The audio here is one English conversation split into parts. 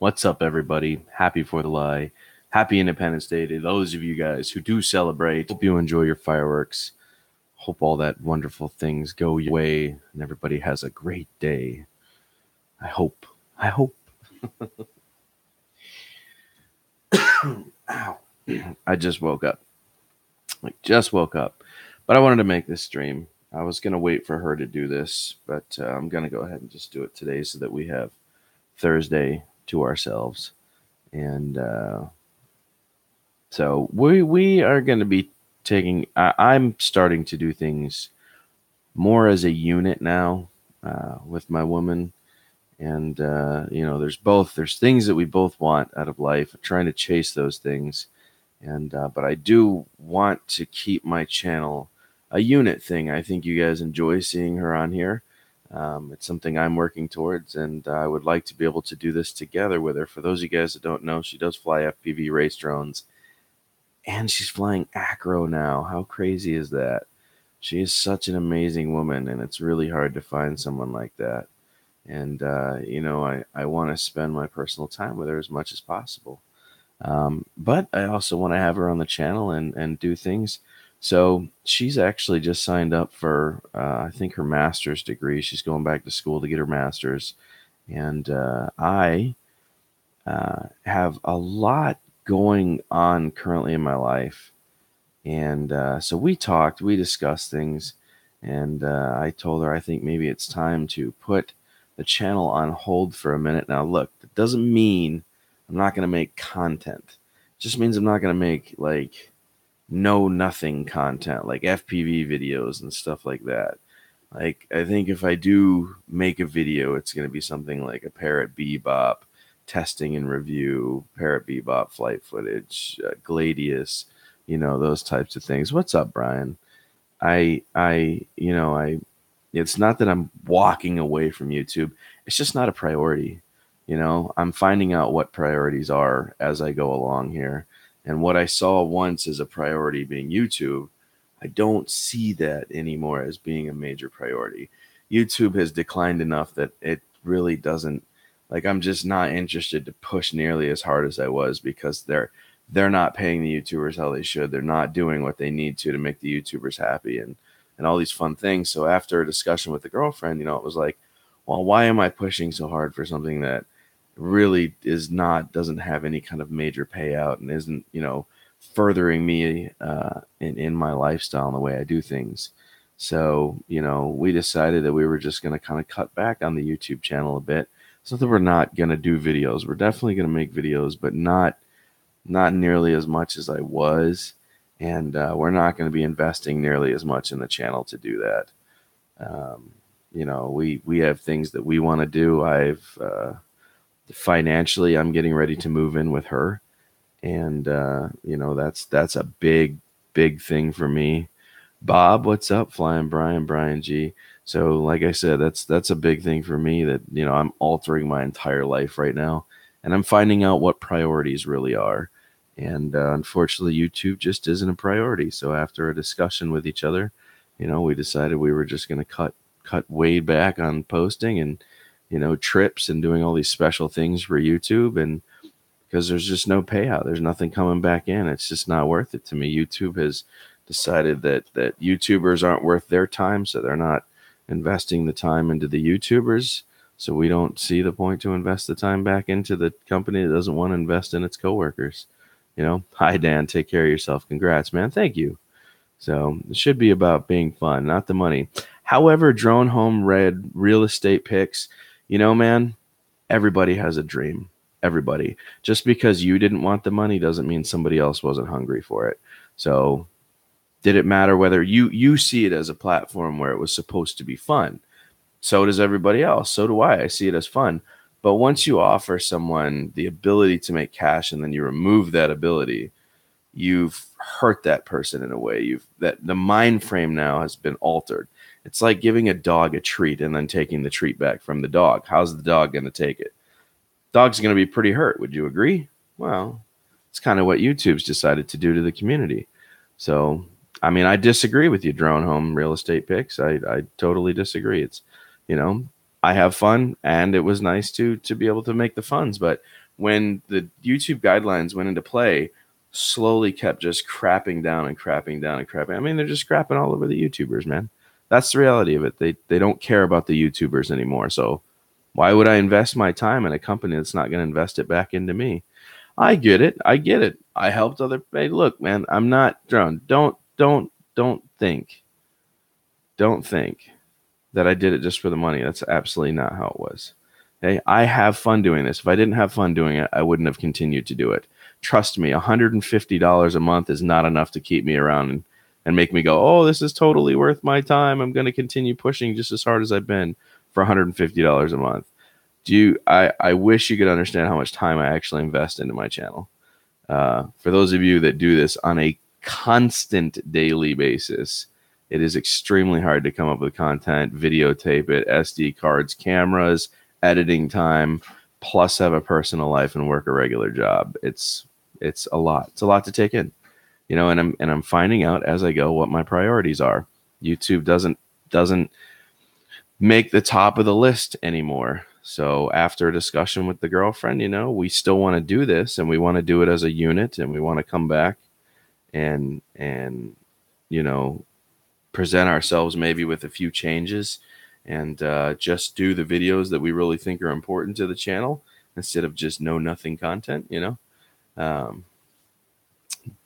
What's up, everybody? Happy 4th of July. Happy Independence Day to those of you guys who do celebrate. Hope you enjoy your fireworks. Hope all that wonderful things go your way and everybody has a great day. I hope. I hope. Ow. I just woke up. Just woke up. But I wanted to make this stream. I was going to wait for her to do this, but I'm going to go ahead and just do it today so that we have Thursday to ourselves. And so we are going to be taking. I'm starting to do things more as a unit now with my woman, and there's things that we both want out of life. Trying to chase those things, and but I do want to keep my channel a unit thing. I think you guys enjoy seeing her on here. It's something I'm working towards, and I would like to be able to do this together with her. For those of you guys that don't know, she does fly FPV race drones and she's flying acro now. How crazy is that? She is such an amazing woman, and it's really hard to find someone like that. And I want to spend my personal time with her as much as possible. But I also want to have her on the channel and do things. So she's actually just signed up for, I think, her master's degree. She's going back to school to get her master's. And I have a lot going on currently in my life. And so we discussed things, and I told her I think maybe it's time to put the channel on hold for a minute. Now, look, that doesn't mean I'm not going to make content. It just means I'm not going to make like nothing content, like FPV videos and stuff like that. Like, I think if I do make a video, it's going to be something like a Parrot Bebop testing and review, Parrot Bebop flight footage, Gladius, those types of things. What's up, Brian? I, it's not that I'm walking away from YouTube. It's just not a priority. I'm finding out what priorities are as I go along here. And what I saw once as a priority being YouTube, I don't see that anymore as being a major priority. YouTube has declined enough that it really doesn't, like, I'm just not interested to push nearly as hard as I was, because they're not paying the YouTubers how they should. They're not doing what they need to make the YouTubers happy and all these fun things. So after a discussion with the girlfriend, it was like, well, why am I pushing so hard for something that really doesn't have any kind of major payout and isn't, furthering me in my lifestyle and the way I do things. So, we decided that we were just going to kind of cut back on the YouTube channel a bit. So that we're not going to do videos. We're definitely going to make videos, but not nearly as much as I was. And we're not going to be investing nearly as much in the channel to do that. We have things that we want to do. Financially, I'm getting ready to move in with her, and that's a big thing for me. Bob, what's up? Flying Brian G. So, like I said, that's a big thing for me, that I'm altering my entire life right now, and I'm finding out what priorities really are. And unfortunately, YouTube just isn't a priority. So after a discussion with each other, we decided we were just going to cut way back on posting and trips and doing all these special things for YouTube, and because there's just no payout, there's nothing coming back in. It's just not worth it to me. YouTube has decided that YouTubers aren't worth their time, so they're not investing the time into the YouTubers. So we don't see the point to invest the time back into the company that doesn't want to invest in its coworkers. Hi Dan, take care of yourself. Congrats, man. Thank you. So it should be about being fun, not the money. However, Drone Home read real estate picks. Man, everybody has a dream. Everybody. Just because you didn't want the money doesn't mean somebody else wasn't hungry for it. So did it matter whether you see it as a platform where it was supposed to be fun? So does everybody else. So do I. I see it as fun. But once you offer someone the ability to make cash and then you remove that ability, you've hurt that person in a way. That the mind frame now has been altered. It's like giving a dog a treat and then taking the treat back from the dog. How's the dog going to take it? Dog's going to be pretty hurt. Would you agree? Well, it's kind of what YouTube's decided to do to the community. So, I mean, I disagree with you, Drone Home Real Estate Picks. I totally disagree. It's, I have fun, and it was nice to be able to make the funds. But when the YouTube guidelines went into play, slowly kept just crapping down and crapping down and crapping. I mean, they're just crapping all over the YouTubers, man. That's the reality of it. They don't care about the YouTubers anymore. So why would I invest my time in a company that's not going to invest it back into me? I get it. I get it. I helped other. Hey, look, man, I'm not drone. Don't think that I did it just for the money. That's absolutely not how it was. Okay, I have fun doing this. If I didn't have fun doing it, I wouldn't have continued to do it. Trust me, $150 a month is not enough to keep me around and make me go, oh, this is totally worth my time. I'm going to continue pushing just as hard as I've been for $150 a month. I wish you could understand how much time I actually invest into my channel. For those of you that do this on a constant daily basis, it is extremely hard to come up with content, videotape it, SD cards, cameras, editing time, plus have a personal life and work a regular job. It's a lot. It's a lot to take in, and I'm finding out as I go what my priorities are. YouTube doesn't make the top of the list anymore. So after a discussion with the girlfriend, we still want to do this, and we want to do it as a unit, and we want to come back and present ourselves maybe with a few changes, and just do the videos that we really think are important to the channel instead of just nothing content,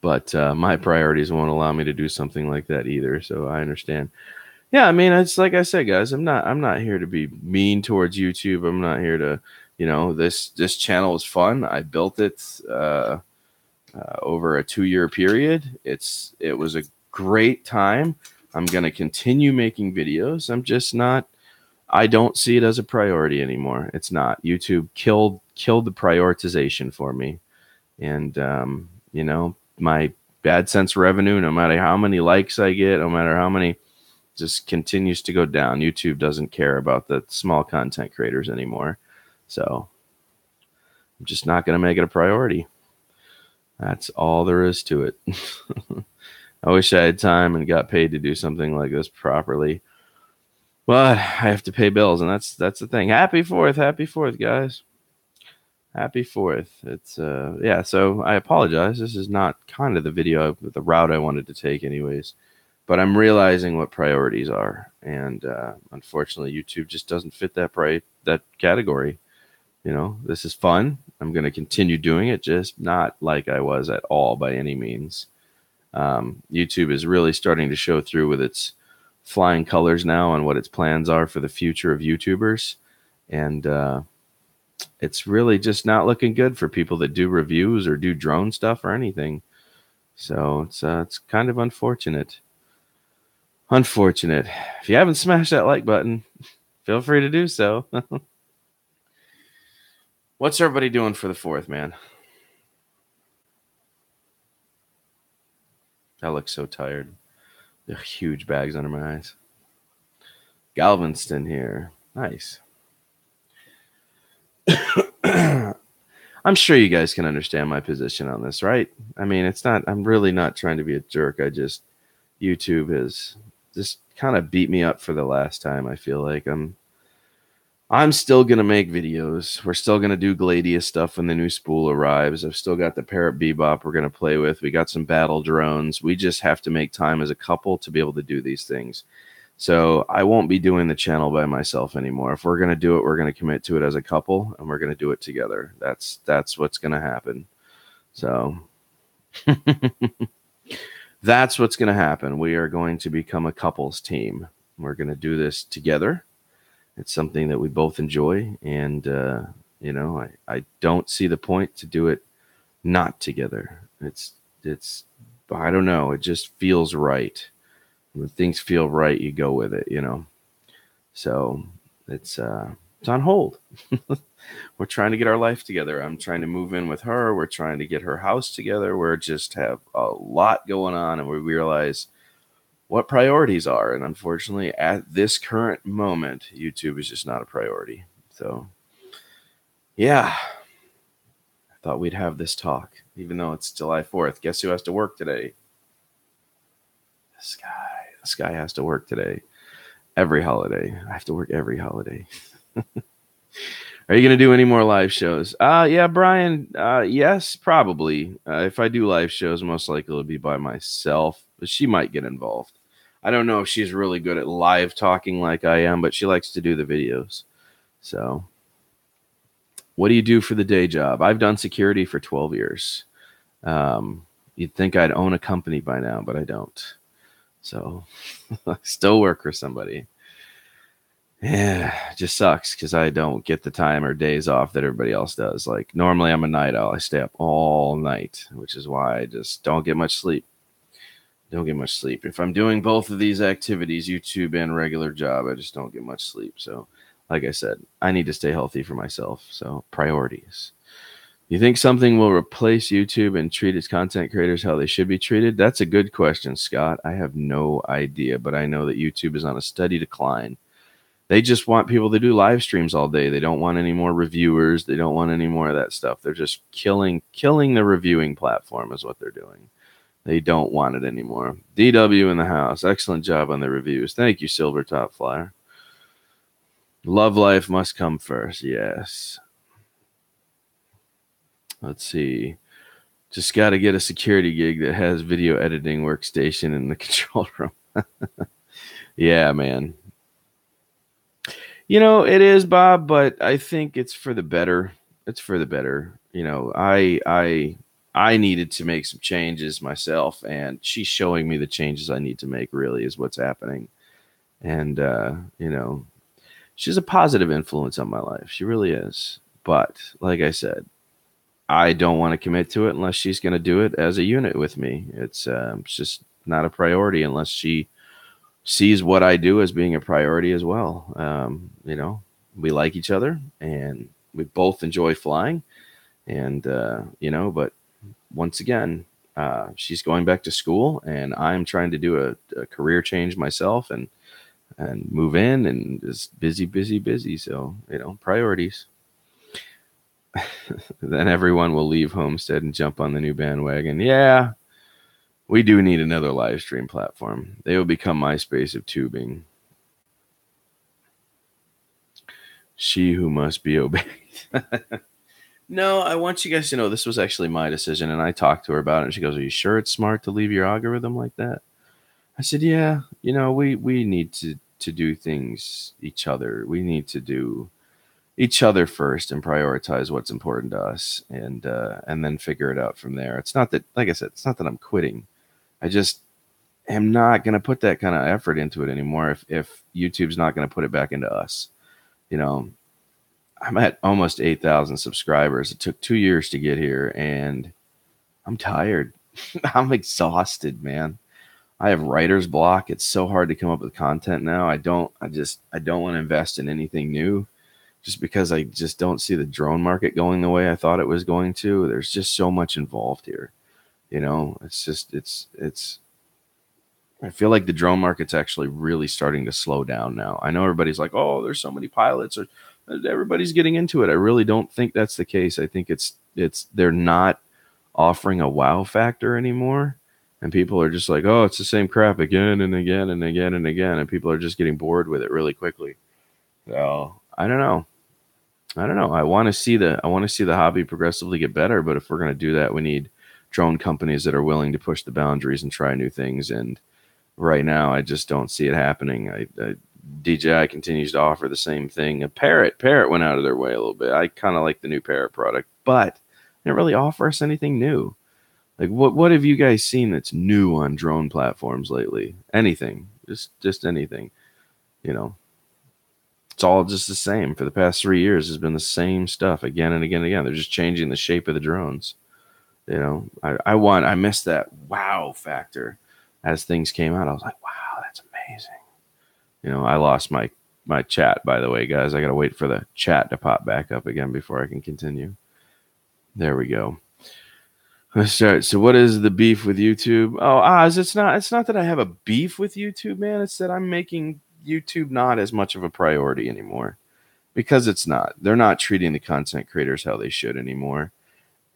but my priorities won't allow me to do something like that either. So I understand. Yeah, I mean, it's like I said, guys, I'm not here to be mean towards YouTube. I'm not here to, this channel is fun. I built it over a 2-year period. It was a great time. I'm going to continue making videos. I don't see it as a priority anymore. It's not. YouTube killed the prioritization for me. And, my AdSense revenue, no matter how many likes I get, no matter how many, just continues to go down. YouTube doesn't care about the small content creators anymore. So I'm just not going to make it a priority. That's all there is to it. I wish I had time and got paid to do something like this properly. But I have to pay bills, and that's the thing. Happy 4th, guys. Happy 4th. It's yeah, so I apologize. This is not kind of the route I wanted to take anyways. But I'm realizing what priorities are, and unfortunately YouTube just doesn't fit that category. This is fun. I'm going to continue doing it, just not like I was at all by any means. YouTube is really starting to show through with its flying colors now on what its plans are for the future of YouTubers. And it's really just not looking good for people that do reviews or do drone stuff or anything. So it's kind of unfortunate. Unfortunate. If you haven't smashed that like button, feel free to do so. What's everybody doing for the 4th, man? I look so tired. There are huge bags under my eyes. Galveston here. Nice. I'm sure you guys can understand my position on this, right? I mean, I'm really not trying to be a jerk. YouTube has just kind of beat me up for the last time. I feel like I'm still going to make videos. We're still going to do Gladius stuff when the new spool arrives. I've still got the Parrot Bebop we're going to play with. We got some battle drones. We just have to make time as a couple to be able to do these things. So I won't be doing the channel by myself anymore. If we're going to do it, we're going to commit to it as a couple, and we're going to do it together. That's what's going to happen. So that's what's going to happen. We are going to become a couples team. We're going to do this together. It's something that we both enjoy, and I don't see the point to do it not together. It's I don't know. It just feels right. When things feel right, you go with it. So it's on hold. We're trying to get our life together. I'm trying to move in with her. We're trying to get her house together. We're just have a lot going on, and we realize what priorities are. And unfortunately, at this current moment, YouTube is just not a priority. So, yeah, I thought we'd have this talk, even though it's July 4th. Guess who has to work today? This guy has to work today. Every holiday. I have to work every holiday. Are you going to do any more live shows? Yeah, Brian. Yes, probably. If I do live shows, most likely it'll be by myself, but she might get involved. I don't know if she's really good at live talking like I am, but she likes to do the videos. So, what do you do for the day job? I've done security for 12 years. You'd think I'd own a company by now, but I don't. So, I still work for somebody. Yeah, it just sucks because I don't get the time or days off that everybody else does. Like normally I'm a night owl. I stay up all night, which is why I just don't get much sleep. Don't get much sleep. If I'm doing both of these activities, YouTube and regular job, I just don't get much sleep. So, like I said, I need to stay healthy for myself. So, priorities. You think something will replace YouTube and treat its content creators how they should be treated? That's a good question, Scott. I have no idea, but I know that YouTube is on a steady decline. They just want people to do live streams all day. They don't want any more reviewers. They don't want any more of that stuff. They're just killing the reviewing platform is what they're doing. They don't want it anymore. DW in the house. Excellent job on the reviews. Thank you, Silver Top Flyer. Love life must come first. Yes. Let's see. Just got to get a security gig that has video editing workstation in the control room. Yeah, man. You know, it is, Bob, but I think it's for the better. It's for the better. You know, I needed to make some changes myself, and she's showing me the changes I need to make, really, is what's happening. And you know, she's a positive influence on my life. She really is. But like I said, I don't want to commit to it unless she's going to do it as a unit with me. It's just not a priority unless she sees what I do as being a priority as well. You know, we like each other and we both enjoy flying. And, you know, but once again, she's going back to school and I'm trying to do a career change myself and move in and just busy, busy, busy. So, you know, priorities. Then everyone will leave Homestead and jump on the new bandwagon. Yeah, we do need another live stream platform. They will become MySpace of tubing. She who must be obeyed. No, I want you guys to know this was actually my decision, and I talked to her about it, and she goes, "Are you sure it's smart to leave your algorithm like that?" I said, "Yeah, you know, we need to do things each other. We need to do each other first and prioritize what's important to us, and then figure it out from there. It's not that, like I said, it's not that I'm quitting. I just am not going to put that kind of effort into it anymore if YouTube's not going to put it back into us. You know, I'm at almost 8,000 subscribers. It took 2 years to get here, and I'm tired. I'm exhausted, man. I have writer's block. It's so hard to come up with content now. I don't want to invest in anything new just because I just don't see the drone market going the way I thought it was going to. There's just so much involved here. You know, it's I feel like the drone market's actually really starting to slow down now. I know everybody's like, "Oh, there's so many pilots," or everybody's getting into it. I really don't think that's the case. I think it's they're not offering a wow factor anymore, and people are just like, "Oh, it's the same crap again and again and again and again," and people are just getting bored with it really quickly. So I don't know. I don't know. I want to see the hobby progressively get better, but if we're going to do that, we need drone companies that are willing to push the boundaries and try new things. And right now, I just don't see it happening. DJI continues to offer the same thing. Parrot went out of their way a little bit. I kind of like the new Parrot product, but they didn't really offer us anything new. Like what have you guys seen that's new on drone platforms lately? Anything, just anything. You know, it's all just the same for the past 3 years. Has been the same stuff again and again and again. They're just changing the shape of the drones. You know, I missed that wow factor as things came out. I was like, wow, that's amazing. You know, I lost my chat, by the way, guys. I got to wait for the chat to pop back up again before I can continue. There we go. Let's start. So what is the beef with YouTube? Oh, Oz, it's not that I have a beef with YouTube, man. It's that I'm making YouTube not as much of a priority anymore. Because it's not. They're not treating the content creators how they should anymore.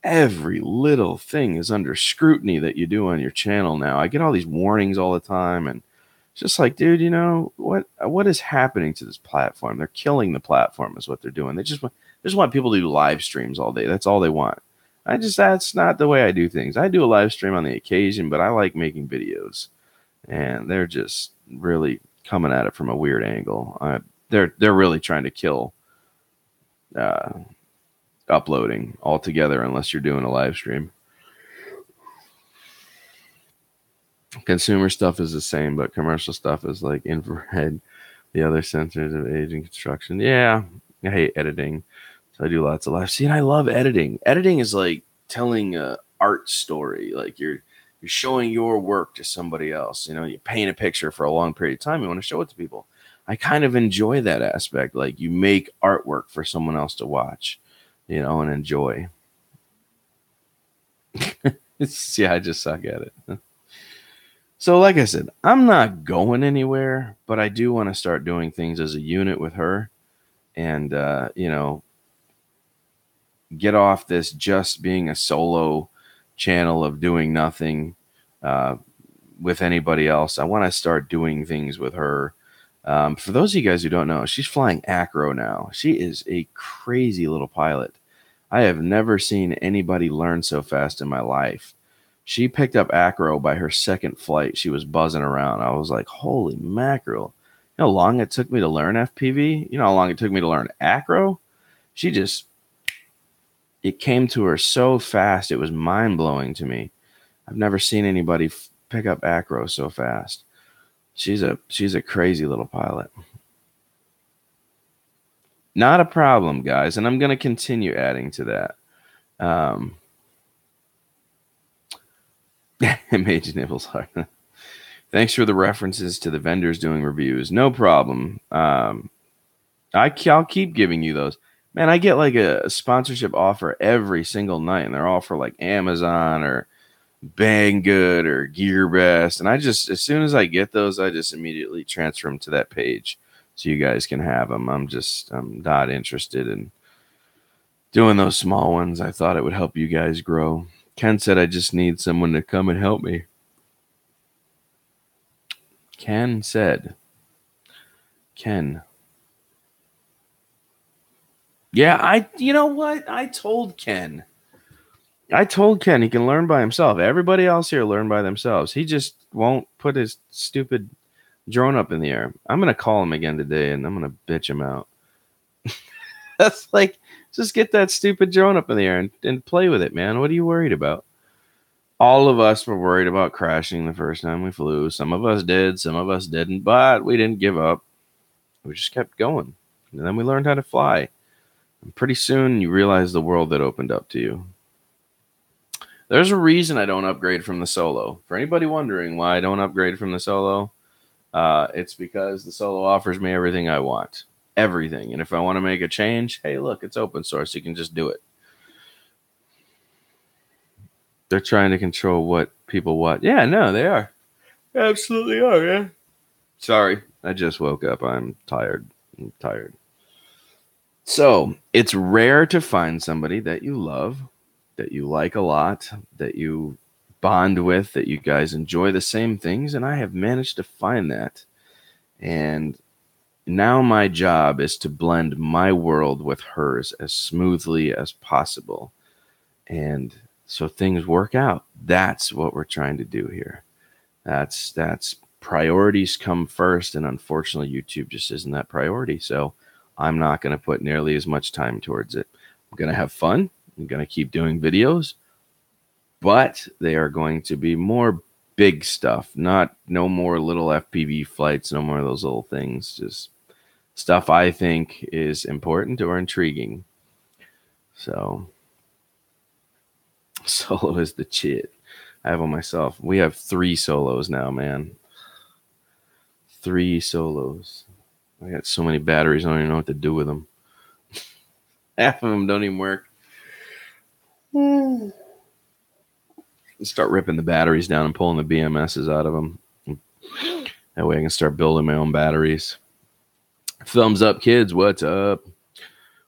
Every little thing is under scrutiny that you do on your channel now. I get all these warnings all the time, and It's just like, dude, what is happening to this platform? They're killing the platform, is what they're doing. They just want people to do live streams all day. That's all they want. That's not the way I do things. I do a live stream on the occasion, but I like making videos, and they're just really coming at it from a weird angle. They're really trying to kill uh, uploading altogether unless you're doing a live stream. Consumer stuff is the same, but commercial stuff is like infrared, the other sensors of age and construction. Yeah, I hate editing, so I do lots of live. See, and I love editing. Editing is like telling a art story. Like you're showing your work to somebody else. You paint a picture for a long period of time. You want to show it to people. I kind of enjoy that aspect. Like you make artwork for someone else to watch, and enjoy. Yeah, I just suck at it. So, like I said, I'm not going anywhere, but I do want to start doing things as a unit with her and, get off this just being a solo channel of doing nothing uh, with anybody else. I want to start doing things with her. For those of you guys who don't know, she's flying Acro now. She is a crazy little pilot. I have never seen anybody learn so fast in my life. She picked up Acro by her second flight. She was buzzing around. I was like, holy mackerel. You know how long it took me to learn FPV? You know how long it took me to learn Acro? It came to her so fast. It was mind blowing to me. I've never seen anybody pick up Acro so fast. She's a crazy little pilot. Not a problem, guys. And I'm going to continue adding to that. Mage Nibbles hard. Thanks for the references to the vendors doing reviews. No problem. I'll keep giving you those. Man, I get like a sponsorship offer every single night, and they're all for like Amazon or Banggood or GearBest. And as soon as I get those, I just immediately transfer them to that page so you guys can have them. I'm not interested in doing those small ones. I thought it would help you guys grow. Ken said I just need someone to come and help me. Ken. Yeah, you know what? I told Ken he can learn by himself. Everybody else here learn by themselves. He just won't put his stupid drone up in the air. I'm going to call him again today and I'm going to bitch him out. That's like, just get that stupid drone up in the air and play with it, man. What are you worried about? All of us were worried about crashing the first time we flew. Some of us did, some of us didn't, but we didn't give up. We just kept going. And then we learned how to fly. And pretty soon you realize the world that opened up to you. There's a reason I don't upgrade from the Solo. For anybody wondering why I don't upgrade from the Solo, it's because the Solo offers me everything I want. Everything. And if I want to make a change, hey, look, it's open source. You can just do it. They're trying to control what people want. Yeah, no, they are. Absolutely are, yeah. Sorry, I just woke up. I'm tired. So, it's rare to find somebody that you love, that you like a lot, that you bond with, that you guys enjoy the same things, and I have managed to find that. And now my job is to blend my world with hers as smoothly as possible. And so things work out. That's what we're trying to do here. That's priorities come first, and unfortunately YouTube just isn't that priority. So I'm not going to put nearly as much time towards it. I'm going to have fun. I'm going to keep doing videos, but they are going to be more big stuff, no more little FPV flights, no more of those little things, just stuff I think is important or intriguing. So Solo is the shit. I have one myself. We have 3 solos now, man. 3 solos. I got so many batteries, I don't even know what to do with them. Half of them don't even work. Start ripping the batteries down and pulling the BMSs out of them. That way I can start building my own batteries. Thumbs up, kids. What's up?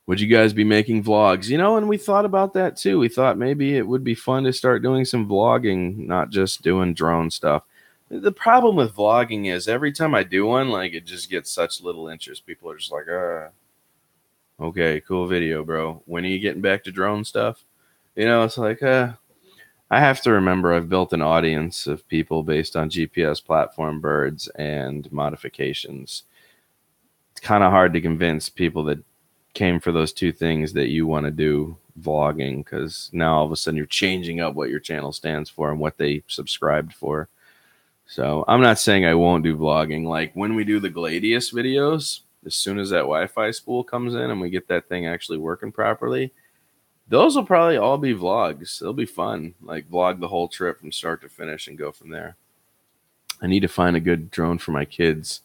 Would you guys be making vlogs? And we thought about that too. We thought maybe it would be fun to start doing some vlogging, not just doing drone stuff. The problem with vlogging is every time I do one, like it just gets such little interest. People are just like, okay, cool video, bro. When are you getting back to drone stuff? You know, it's like, I have to remember I've built an audience of people based on GPS platform birds and modifications. It's kind of hard to convince people that came for those two things that you want to do vlogging, because now all of a sudden you're changing up what your channel stands for and what they subscribed for. So I'm not saying I won't do vlogging. Like when we do the Gladius videos, as soon as that Wi-Fi spool comes in and we get that thing actually working properly, those will probably all be vlogs. They'll be fun. Like vlog the whole trip from start to finish and go from there. I need to find a good drone for my kids.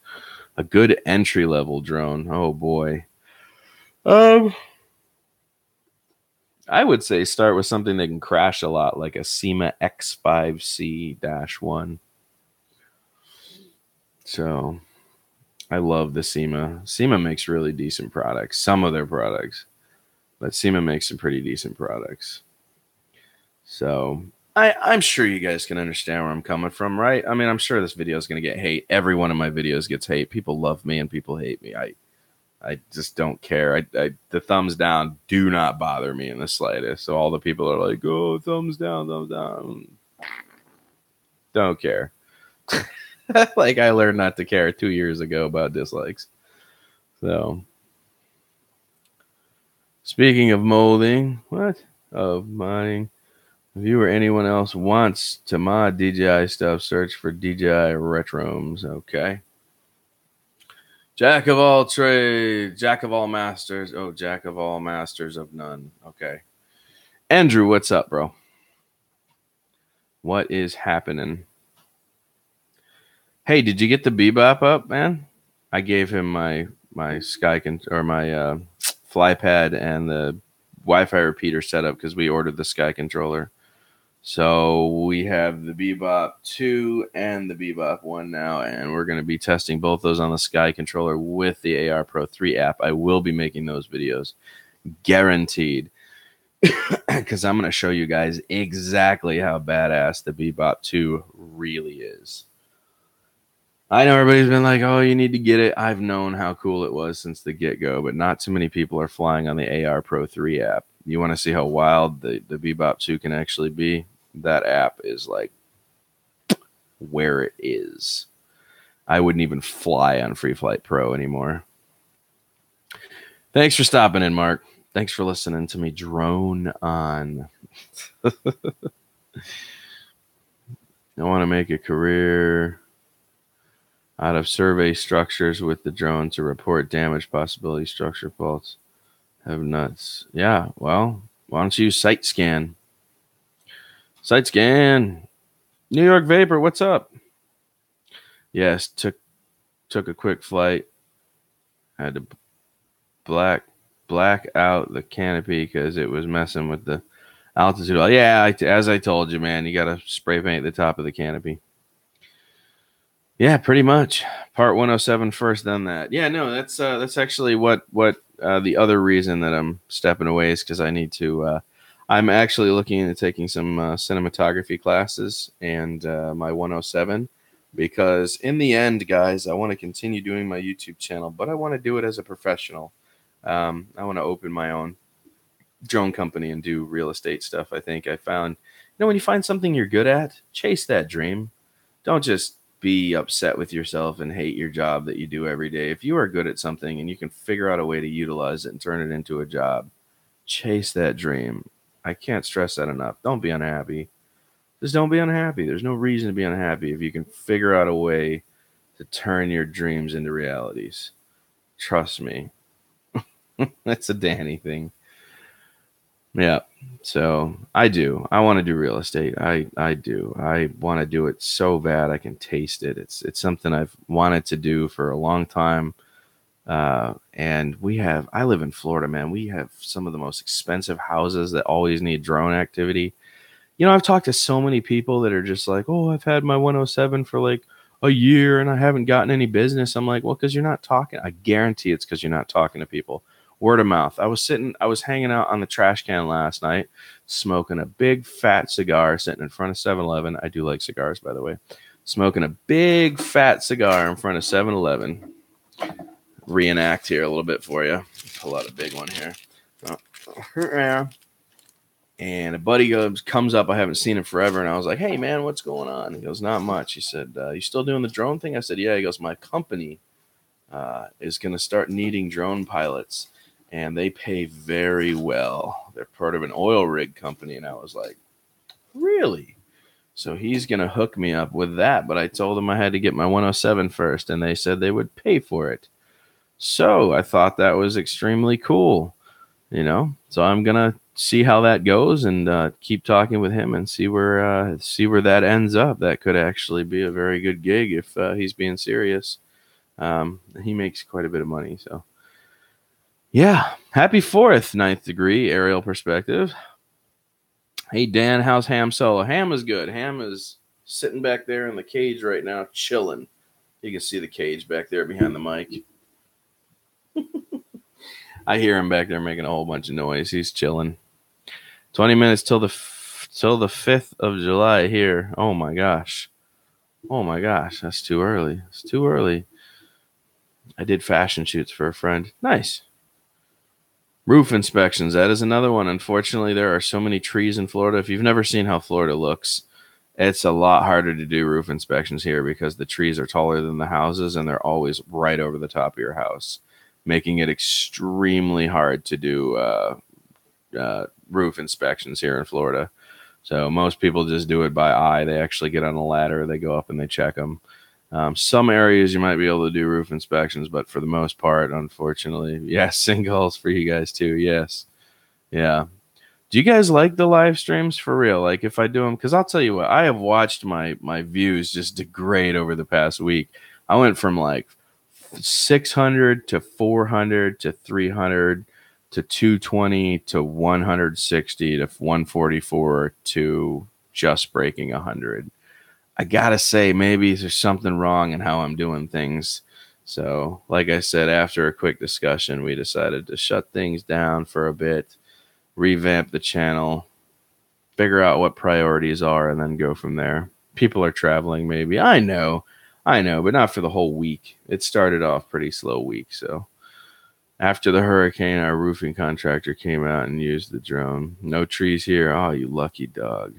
A good entry level drone. Oh boy. Um I would say start with something that can crash a lot, like a Sima X5C-1. So I love the Sima. Sima makes really decent products. Some of their products, but Sima makes some pretty decent products. So I'm sure you guys can understand where I'm coming from, right? I mean, I'm sure this video is going to get hate. Every one of my videos gets hate. People love me and people hate me. I just don't care. The thumbs down do not bother me in the slightest. So all the people are like, oh, thumbs down, thumbs down. Don't care. Like I learned not to care 2 years ago about dislikes. So speaking of molding, of modding, if you or anyone else wants to mod DJI stuff, search for DJI Retromes. Okay. Jack of all trades, jack of all masters. Oh, jack of all masters of none. Okay. Andrew, what's up, bro? What is happening? Hey, did you get the Bebop up, man? I gave him my FlyPad and the Wi-Fi repeater setup because we ordered the Sky controller. So we have the Bebop 2 and the Bebop 1 now, and we're going to be testing both those on the Sky controller with the AR Pro 3 app. I will be making those videos, guaranteed, because I'm going to show you guys exactly how badass the Bebop 2 really is. I know everybody's been like, oh, you need to get it. I've known how cool it was since the get-go, but not too many people are flying on the AR Pro 3 app. You want to see how wild the Bebop 2 can actually be? That app is like where it is. I wouldn't even fly on Free Flight Pro anymore. Thanks for stopping in, Mark. Thanks for listening to me drone on. I want to make a career out of survey structures with the drone to report damage possibility, structure faults. Have nuts. Yeah, well, why don't you use Sight Scan? Sight Scan. New York Vapor, what's up? Yes, took a quick flight. Had to black out the canopy because it was messing with the altitude. Yeah, as I told you, man, you got to spray paint the top of the canopy. Yeah, pretty much. Part 107 first, then that. Yeah, no, that's actually what the other reason that I'm stepping away is because I need to. I'm actually looking into taking some cinematography classes and my 107, because in the end, guys, I want to continue doing my YouTube channel, but I want to do it as a professional. I want to open my own drone company and do real estate stuff. I think I found, when you find something you're good at, chase that dream. Don't just be upset with yourself and hate your job that you do every day. If you are good at something and you can figure out a way to utilize it and turn it into a job, chase that dream. I can't stress that enough. Don't be unhappy. Just don't be unhappy. There's no reason to be unhappy if you can figure out a way to turn your dreams into realities. Trust me. That's a Danny thing. Yeah. So I do. I want to do real estate. I do. I want to do it so bad I can taste it. It's something I've wanted to do for a long time. And I live in Florida, man. We have some of the most expensive houses that always need drone activity. I've talked to so many people that are just like, oh, I've had my 107 for like a year and I haven't gotten any business. I'm like, well, because you're not talking. I guarantee it's because you're not talking to people. Word of mouth. I was hanging out on the trash can last night, smoking a big fat cigar, sitting in front of 7-Eleven. I do like cigars, by the way. smoking a big fat cigar in front of 7-Eleven. Reenact here a little bit for you. Pull out a big one here. And a buddy comes up. I haven't seen him forever. And I was like, hey, man, what's going on? He goes, not much. He said, you still doing the drone thing? I said, yeah. He goes, my company is going to start needing drone pilots. And they pay very well. They're part of an oil rig company. And I was like, really? So he's going to hook me up with that. But I told him I had to get my 107 first. And they said they would pay for it. So I thought that was extremely cool, you know. So I'm gonna see how that goes and keep talking with him and see where that ends up. That could actually be a very good gig if he's being serious. He makes quite a bit of money, so yeah. Happy 4th, Ninth Degree aerial perspective. Hey Dan, how's Ham Solo? Ham is good. Ham is sitting back there in the cage right now, chilling. You can see the cage back there behind the mic. I hear him back there making a whole bunch of noise. He's chilling. 20 minutes till the 5th of July here. Oh my gosh. That's too early. It's too early. I did fashion shoots for a friend. Nice. Roof inspections. That is another one. Unfortunately, there are so many trees in Florida. If you've never seen how Florida looks, it's a lot harder to do roof inspections here because the trees are taller than the houses and they're always right over the top of your house, making it extremely hard to do roof inspections here in Florida. So most people just do it by eye. They actually get on a ladder, they go up and they check them. Some areas you might be able to do roof inspections, but for the most part, unfortunately, yes, singles for you guys too. Yes. Yeah. Do you guys like the live streams for real? Like if I do them, because I'll tell you what, I have watched my views just degrade over the past week. I went from like 600 to 400 to 300 to 220 to 160 to 144 to just breaking 100. I gotta say, maybe there's something wrong in how I'm doing things. So, like I said, after a quick discussion, we decided to shut things down for a bit, revamp the channel, figure out what priorities are, and then go from there. People are traveling, maybe. I know, but not for the whole week. It started off pretty slow week, so after the hurricane, our roofing contractor came out and used the drone. No trees here. Oh, you lucky dog.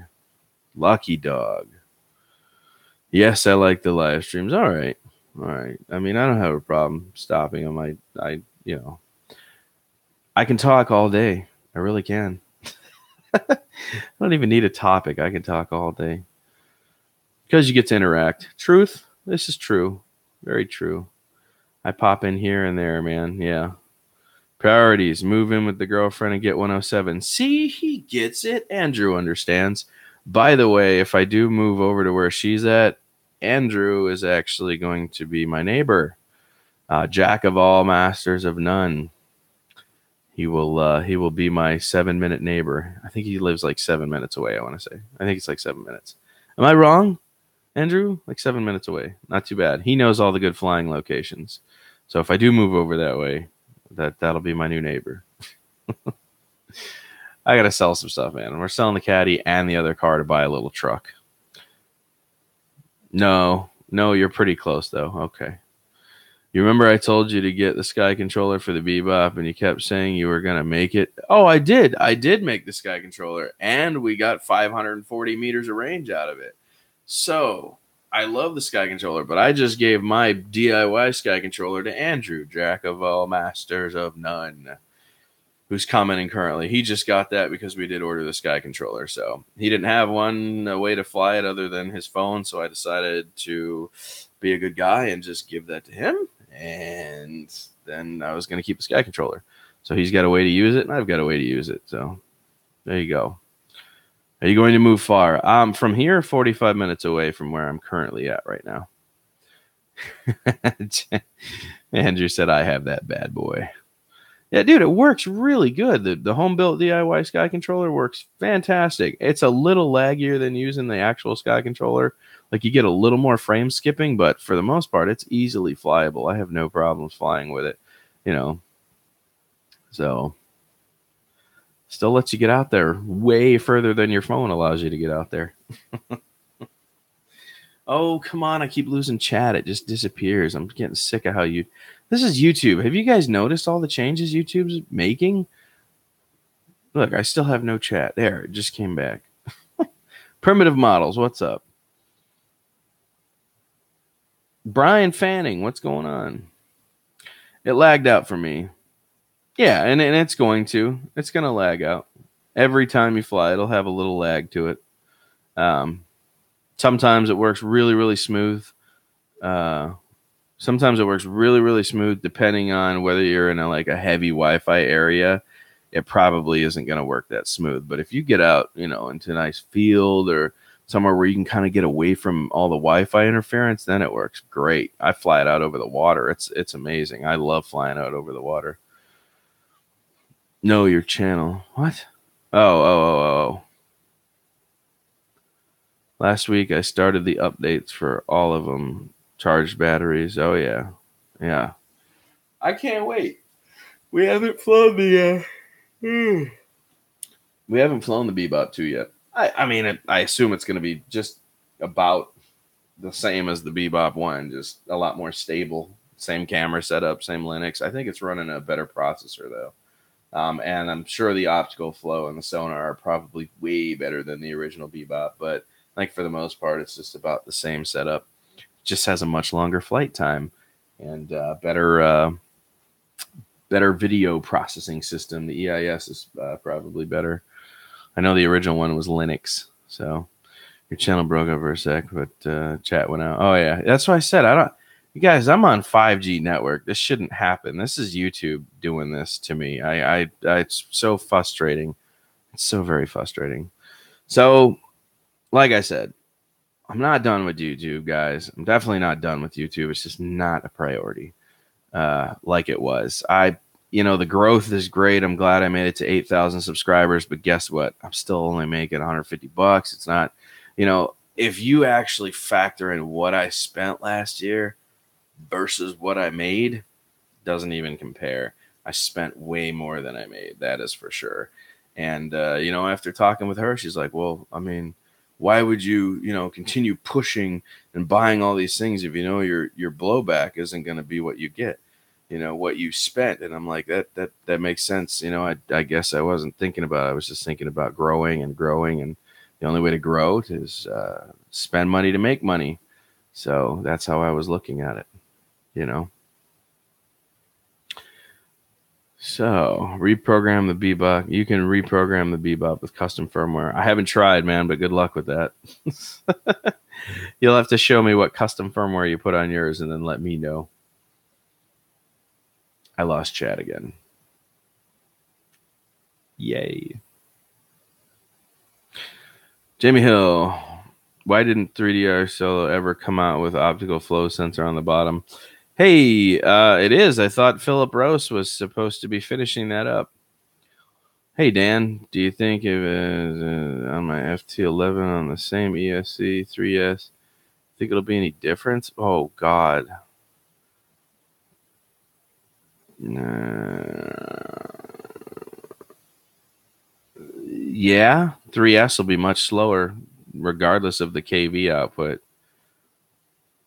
Lucky dog. Yes, I like the live streams. All right. I mean, I don't have a problem stopping them. I can talk all day. I really can. I don't even need a topic. I can talk all day. Because you get to interact. Truth. This is true. Very true. I pop in here and there, man. Yeah. Priorities. Move in with the girlfriend and get 107. See, he gets it. Andrew understands. By the way, if I do move over to where she's at, Andrew is actually going to be my neighbor. Jack of all, masters of none. He will be my 7-minute neighbor. I think he lives like 7 minutes away, I want to say. I think it's like 7 minutes. Am I wrong, Andrew? Like 7 minutes away. Not too bad. He knows all the good flying locations. So if I do move over that way, that'll be my new neighbor. I got to sell some stuff, man. We're selling the Caddy and the other car to buy a little truck. No, you're pretty close, though. Okay. You remember I told you to get the Sky Controller for the Bebop, and you kept saying you were going to make it? Oh, I did. I did make the Sky Controller, and we got 540 meters of range out of it. So I love the Sky Controller, but I just gave my DIY Sky Controller to Andrew, Jack of all, masters of none, who's commenting currently. He just got that because we did order the Sky Controller. So he didn't have a way to fly it other than his phone. So I decided to be a good guy and just give that to him. And then I was going to keep the Sky Controller. So he's got a way to use it, and I've got a way to use it. So there you go. Are you going to move far? From here, 45 minutes away from where I'm currently at right now. Andrew said, I have that bad boy. Yeah, dude, it works really good. The home-built DIY Sky Controller works fantastic. It's a little laggier than using the actual Sky Controller. Like, you get a little more frame skipping, but for the most part, it's easily flyable. I have no problems flying with it, you know. So, still lets you get out there way further than your phone allows you to get out there. Oh, come on. I keep losing chat. It just disappears. I'm getting sick of how you. This is YouTube. Have you guys noticed all the changes YouTube's making? Look, I still have no chat. There, it just came back. Primitive Models, what's up? Brian Fanning, what's going on? It lagged out for me. Yeah, and it's going to. It's going to lag out. Every time you fly, it'll have a little lag to it. Sometimes it works really, really smooth. Sometimes it works really, really smooth, depending on whether you're in a heavy Wi-Fi area. It probably isn't going to work that smooth. But if you get out, into a nice field or somewhere where you can kind of get away from all the Wi-Fi interference, then it works great. I fly it out over the water. It's amazing. I love flying out over the water. Know your channel. What? Oh. Last week I started the updates for all of them. Charged batteries. Oh yeah. Yeah. I can't wait. We haven't flown the we haven't flown the Bebop 2 yet. I mean, I assume it's going to be just about the same as the Bebop 1, just a lot more stable. Same camera setup, same Linux. I think it's running a better processor, though. And I'm sure the optical flow and the sonar are probably way better than the original Bebop. But for the most part, it's just about the same setup. It just has a much longer flight time and better video processing system. The EIS is probably better. I know the original one was Linux, so your channel broke up for a sec, but chat went out. Oh yeah, that's what I said. You guys, I'm on 5G network. This shouldn't happen. This is YouTube doing this to me. It's so frustrating. It's so very frustrating. So, like I said, I'm not done with YouTube, guys. I'm definitely not done with YouTube. It's just not a priority like it was. The growth is great. I'm glad I made it to 8,000 subscribers, but guess what? I'm still only making $150. It's not, if you actually factor in what I spent last year versus what I made, doesn't even compare. I spent way more than I made. That is for sure. And, after talking with her, she's like, well, I mean, why would you, continue pushing and buying all these things if your blowback isn't going to be what you get? What you spent. And I'm like, that makes sense. I guess I wasn't thinking about it. I was just thinking about growing. And the only way to grow is spend money to make money. So that's how I was looking at it, So reprogram the Bebop. You can reprogram the Bebop with custom firmware. I haven't tried, man, but good luck with that. You'll have to show me what custom firmware you put on yours and then let me know. I lost chat again. Yay. Jamie Hill, why didn't 3DR Solo ever come out with optical flow sensor on the bottom? Hey, it is. I thought Philip Rose was supposed to be finishing that up. Hey, Dan, do you think if on my FT11 on the same ESC 3S, think it'll be any difference? Oh, God. Yeah, 3S will be much slower regardless of the KV output.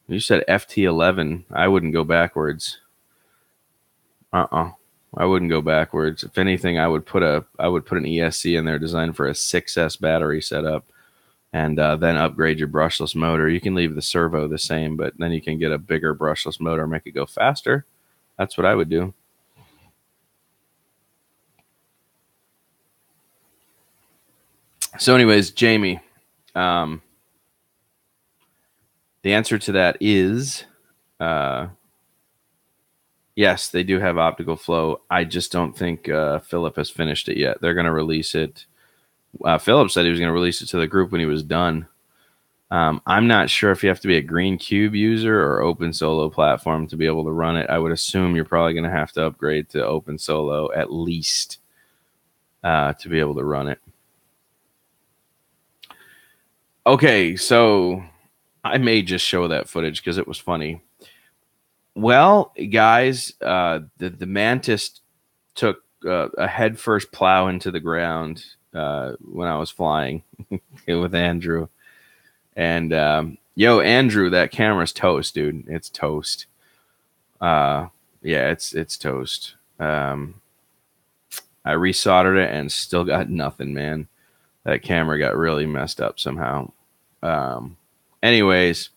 You said FT11. I wouldn't go backwards. I wouldn't go backwards. If anything, I would put an ESC in there designed for a 6S battery setup and then upgrade your brushless motor. You can leave the servo the same, but then you can get a bigger brushless motor, make it go faster. That's what I would do. So anyways, Jamie, the answer to that is yes, they do have optical flow. I just don't think Philip has finished it yet. They're going to release it. Philip said he was going to release it to the group when he was done. I'm not sure if you have to be a Green Cube user or Open Solo platform to be able to run it. I would assume you're probably going to have to upgrade to Open Solo at least to be able to run it. Okay, so I may just show that footage because it was funny. Well, guys, the Mantis took a headfirst plow into the ground when I was flying with Andrew. And Yo, Andrew, that camera's toast, dude. It's toast. Yeah, it's toast. I resoldered it and still got nothing, man. That camera got really messed up somehow. Um, anyways,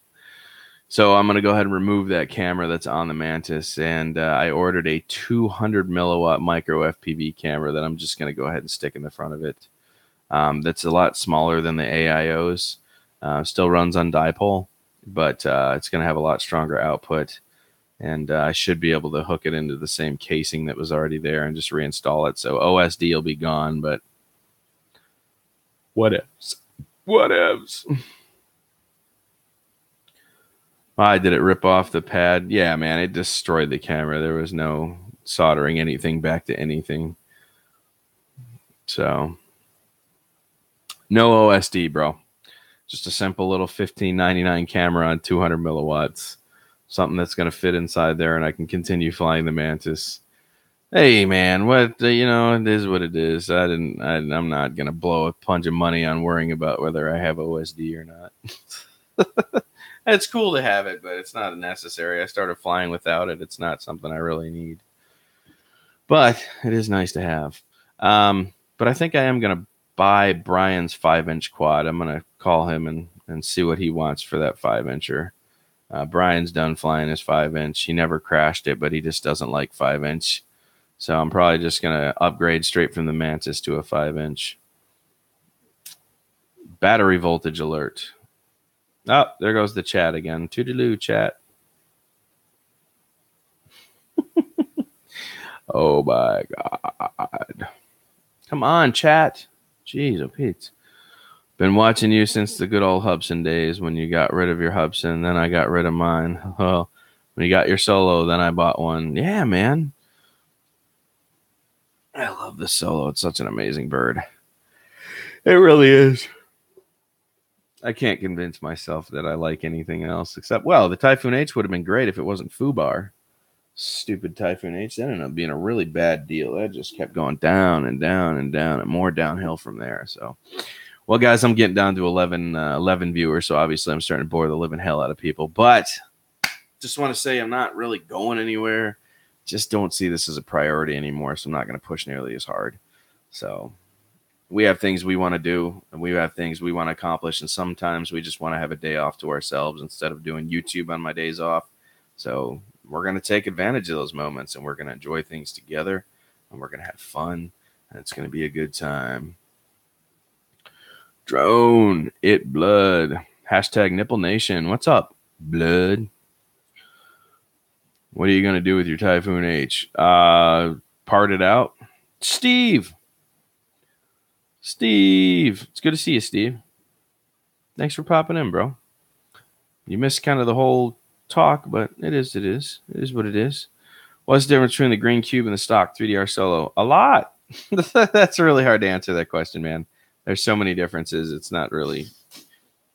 so I'm gonna go ahead and remove that camera that's on the Mantis, and I ordered a 200 milliwatt micro FPV camera that I'm just gonna go ahead and stick in the front of it. That's a lot smaller than the AIOs. Still runs on dipole, but it's gonna have a lot stronger output, and I should be able to hook it into the same casing that was already there and just reinstall it. So OSD will be gone, but whatevs. Whatevs. Why did it rip off the pad? Yeah, man, it destroyed the camera. There was no soldering anything back to anything. So no OSD, bro. Just a simple little $15.99 camera on 200 milliwatts. Something that's going to fit inside there, and I can continue flying the Mantis. Hey, man, what it is what it is. I'm not going to blow a bunch of money on worrying about whether I have OSD or not. It's cool to have it, but it's not necessary. I started flying without it. It's not something I really need, but it is nice to have. But I think I am going to buy Brian's 5-inch quad. I'm going to call him and see what he wants for that 5-incher. Brian's done flying his 5-inch. He never crashed it, but he just doesn't like 5-inch. So I'm probably just going to upgrade straight from the Mantis to a 5-inch. Battery voltage alert. Oh, there goes the chat again. Toodaloo, chat. Oh, my God. Come on, chat. Jeez, oh, Pete. Been watching you since the good old Hubsan days when you got rid of your Hubsan. Then I got rid of mine. Well, when you got your Solo, then I bought one. Yeah, man. I love the Solo. It's such an amazing bird. It really is. I can't convince myself that I like anything else except, well, the Typhoon H would have been great if it wasn't Fubar. Stupid Typhoon H. That ended up being a really bad deal. That just kept going down and down and down and more downhill from there. So, well, guys, I'm getting down to 11 viewers, so obviously I'm starting to bore the living hell out of people. But just want to say I'm not really going anywhere. Just don't see this as a priority anymore, so I'm not going to push nearly as hard. So we have things we want to do, and we have things we want to accomplish, and sometimes we just want to have a day off to ourselves instead of doing YouTube on my days off. So we're going to take advantage of those moments, and we're going to enjoy things together, and we're going to have fun, and it's going to be a good time. Drone, it blood. Hashtag Nipple Nation. What's up, blood? What are you going to do with your Typhoon H? Part it out? Steve, it's good to see you, Steve. Thanks for popping in, bro. You missed kind of the whole talk, but it is what it is. What's the difference between the green cube and the stock 3DR Solo? A lot. That's really hard to answer that question, man. There's so many differences. It's not really.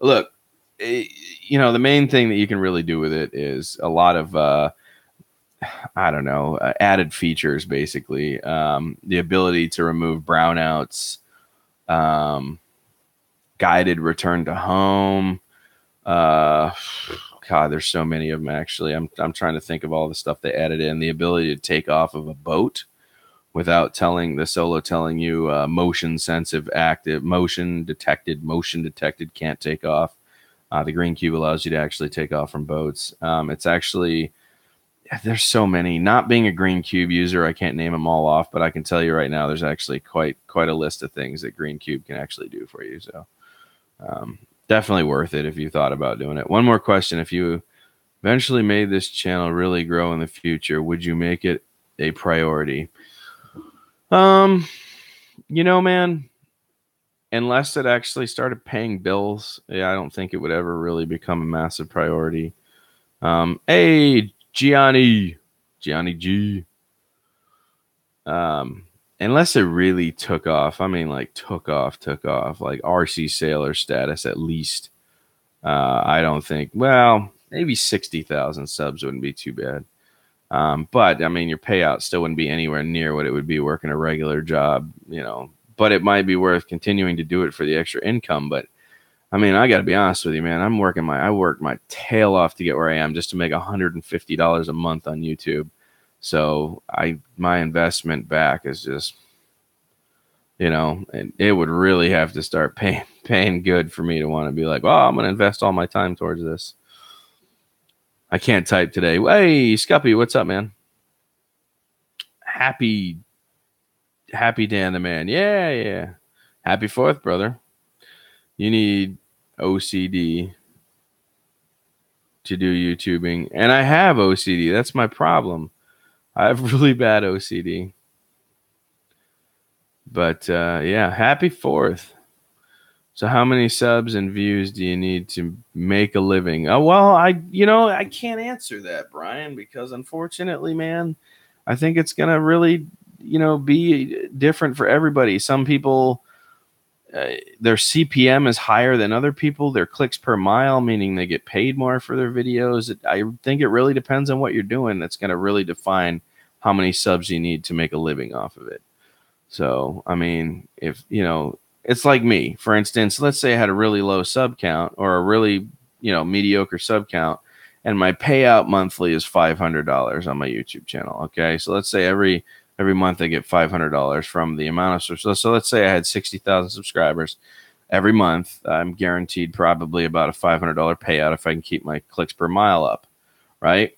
Look, the main thing that you can really do with it is a lot of added features, basically. The ability to remove brownouts, guided return to home. God, there's so many of them, actually. I'm trying to think of all the stuff they added in. The ability to take off of a boat without telling the Solo telling you motion sensitive, active, motion detected, can't take off. The green cube allows you to actually take off from boats. It's actually, there's so many. Not being a green cube user, I can't name them all off, but I can tell you right now, there's actually quite a list of things that green cube can actually do for you. So definitely worth it if you thought about doing it. One more question: if you eventually made this channel really grow in the future, would you make it a priority? Man, unless it actually started paying bills, I don't think it would ever really become a massive priority. Hey, Gianni G. Unless it really took off, I mean, like took off, like RC Sailor status at least. I don't think. Well, maybe 60,000 subs wouldn't be too bad. But I mean, your payout still wouldn't be anywhere near what it would be working a regular job, But it might be worth continuing to do it for the extra income. But I mean, I got to be honest with you, man. I worked my tail off to get where I am just to make $150 a month on YouTube. So my investment back is just, and it would really have to start paying good for me to want to be like, well, I'm going to invest all my time towards this. I can't type today. Hey, Scuppy, what's up, man? Happy Dan the man. Yeah, yeah. Happy 4th, brother. You need OCD to do YouTubing. And I have OCD. That's my problem. I have really bad OCD. But yeah, happy 4th. So how many subs and views do you need to make a living? Oh, well, I can't answer that, Brian, because unfortunately, man, I think it's going to really, be different for everybody. Some people, their CPM is higher than other people. Their clicks per mile, meaning they get paid more for their videos. I think it really depends on what you're doing. That's going to really define how many subs you need to make a living off of it. So, I mean, if, it's like me, for instance, let's say I had a really low sub count or a really, mediocre sub count, and my payout monthly is $500 on my YouTube channel. Okay. So let's say every month I get $500 from the amount of, so let's say I had 60,000 subscribers. Every month I'm guaranteed probably about a $500 payout if I can keep my clicks per mile up, right?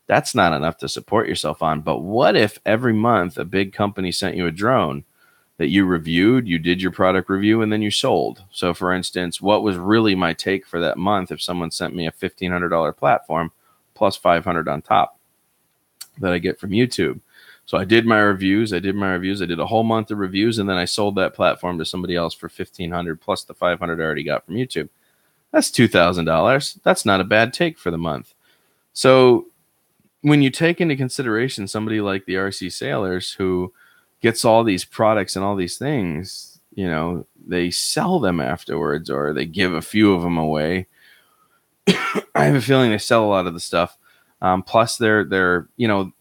That's not enough to support yourself on. But what if every month a big company sent you a drone that you reviewed, you did your product review, and then you sold? So for instance, what was really my take for that month if someone sent me a $1,500 platform plus $500 on top that I get from YouTube? So I did my reviews. I did a whole month of reviews, and then I sold that platform to somebody else for $1,500 plus the $500 I already got from YouTube. That's $2,000. That's not a bad take for the month. So when you take into consideration somebody like the RC Sailors who gets all these products and all these things, they sell them afterwards or they give a few of them away. I have a feeling they sell a lot of the stuff. Plus they're,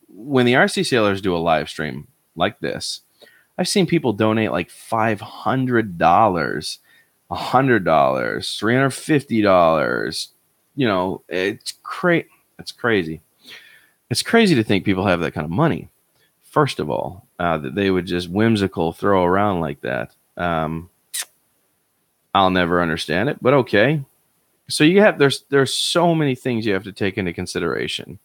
when the RC Sailors do a live stream like this, I've seen people donate like $500, $100, $350. It's crazy. It's crazy. It's crazy to think people have that kind of money. First of all, that they would just whimsical throw around like that. I'll never understand it, but okay. So there's so many things you have to take into consideration.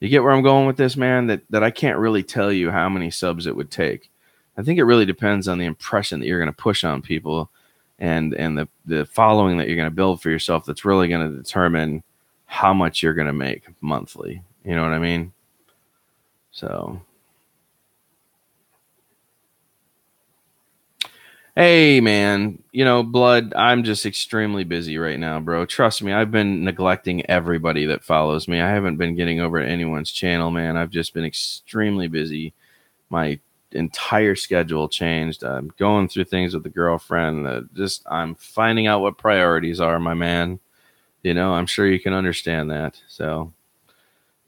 You get where I'm going with this, man? That I can't really tell you how many subs it would take. I think it really depends on the impression that you're going to push on people and the following that you're going to build for yourself. That's really going to determine how much you're going to make monthly. You know what I mean? So, hey, man, Blood, I'm just extremely busy right now, bro. Trust me, I've been neglecting everybody that follows me. I haven't been getting over to anyone's channel, man. I've just been extremely busy. My entire schedule changed. I'm going through things with the girlfriend. I'm finding out what priorities are, my man. I'm sure you can understand that. So,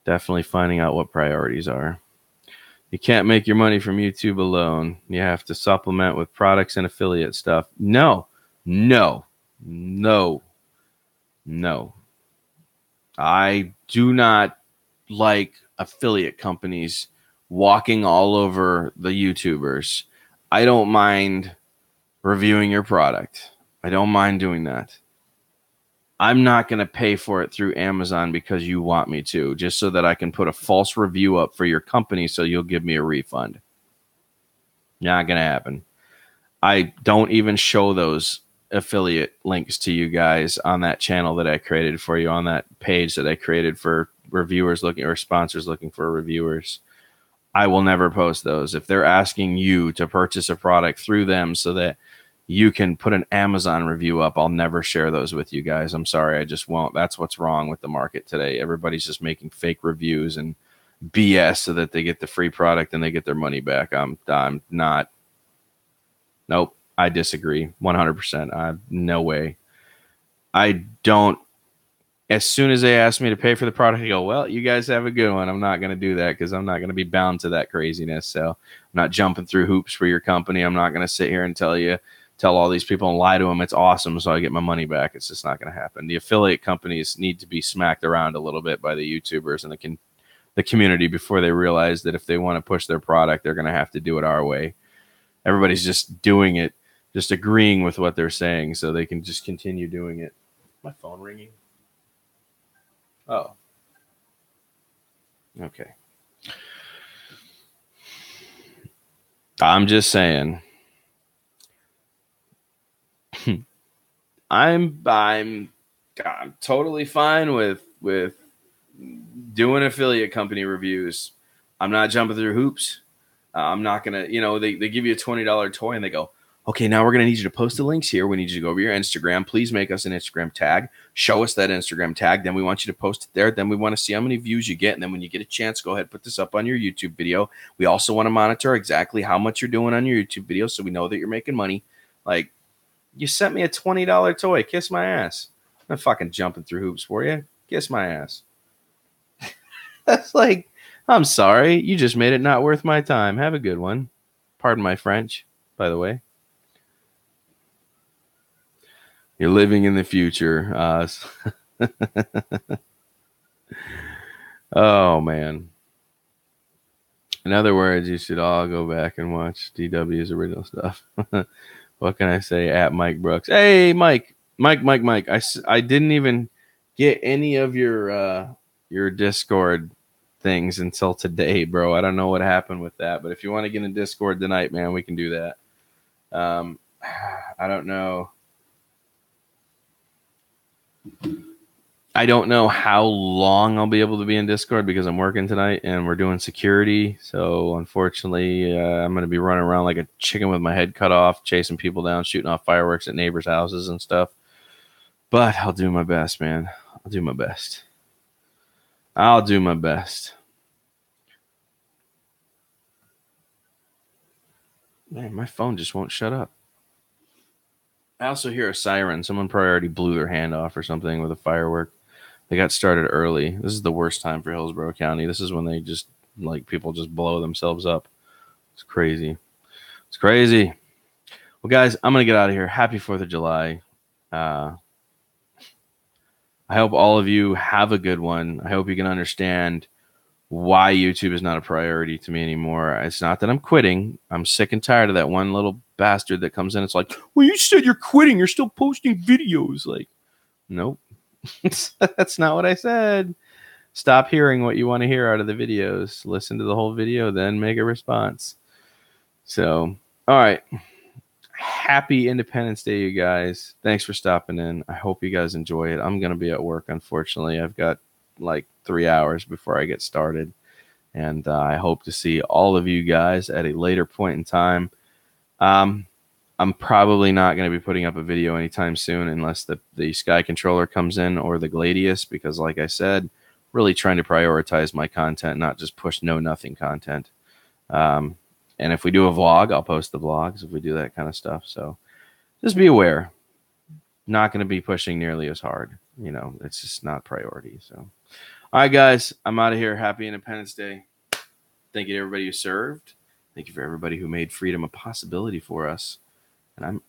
definitely finding out what priorities are. You can't make your money from YouTube alone. You have to supplement with products and affiliate stuff. No. I do not like affiliate companies walking all over the YouTubers. I don't mind reviewing your product. I don't mind doing that. I'm not going to pay for it through Amazon because you want me to, just so that I can put a false review up for your company so you'll give me a refund. Not going to happen. I don't even show those affiliate links to you guys on that channel that I created for you, on that page that I created for reviewers looking or sponsors looking for reviewers. I will never post those. If they're asking you to purchase a product through them so that you can put an Amazon review up, I'll never share those with you guys. I'm sorry, I just won't. That's what's wrong with the market today. Everybody's just making fake reviews and BS so that they get the free product and they get their money back. I'm not. Nope, I disagree 100%. No way. I don't. As soon as they ask me to pay for the product, I go, well, you guys have a good one. I'm not going to do that because I'm not going to be bound to that craziness. So I'm not jumping through hoops for your company. I'm not going to sit here and tell you tell all these people and lie to them it's awesome so I get my money back. It's just not going to happen. The affiliate companies need to be smacked around a little bit by the YouTubers and the community before they realize that if they want to push their product, they're going to have to do it our way. Everybody's just doing it, just agreeing with what they're saying so they can just continue doing it. My phone ringing? Oh. Okay. I'm just saying. I'm totally fine with doing affiliate company reviews. I'm not jumping through hoops. I'm not gonna, they give you a $20 toy and they go, okay, now we're gonna need you to post the links here. We need you to go over your Instagram. Please make us an Instagram tag. Show us that Instagram tag. Then we want you to post it there. Then we want to see how many views you get. And then when you get a chance, go ahead and put this up on your YouTube video. We also want to monitor exactly how much you're doing on your YouTube video so we know that you're making money. Like, you sent me a $20 toy. Kiss my ass. I'm not fucking jumping through hoops for you. Kiss my ass. That's like, I'm sorry. You just made it not worth my time. Have a good one. Pardon my French, by the way. You're living in the future. Oh, man. In other words, you should all go back and watch DW's original stuff. What can I say? At Mike Brooks. Hey, Mike. I didn't even get any of your Discord things until today, bro. I don't know what happened with that, but if you want to get in Discord tonight, man, we can do that. I don't know. I don't know how long I'll be able to be in Discord because I'm working tonight and we're doing security. So unfortunately, I'm going to be running around like a chicken with my head cut off, chasing people down, shooting off fireworks at neighbors' houses and stuff. But I'll do my best, man. I'll do my best. Man, my phone just won't shut up. I also hear a siren. Someone probably already blew their hand off or something with a firework. They got started early. This is the worst time for Hillsborough County. This is when they just, people just blow themselves up. It's crazy. It's crazy. Well, guys, I'm going to get out of here. Happy 4th of July. I hope all of you have a good one. I hope you can understand why YouTube is not a priority to me anymore. It's not that I'm quitting. I'm sick and tired of that one little bastard that comes in. It's like, well, you said you're quitting. You're still posting videos. Like, nope. That's not what I said. Stop hearing what you want to hear out of the videos. Listen to the whole video, then make a response. So, all right. Happy Independence Day, you guys. Thanks for stopping in. I hope you guys enjoy it. I'm going to be at work, unfortunately. I've got like 3 hours before I get started. And I hope to see all of you guys at a later point in time. I'm probably not going to be putting up a video anytime soon unless the Sky Controller comes in or the Gladius, because like I said, really trying to prioritize my content, not just push nothing content. And if we do a vlog, I'll post the vlogs if we do that kind of stuff. So just be aware. Not going to be pushing nearly as hard. It's just not priority. So, all right, guys, I'm out of here. Happy Independence Day. Thank you to everybody who served. Thank you for everybody who made freedom a possibility for us. And I'm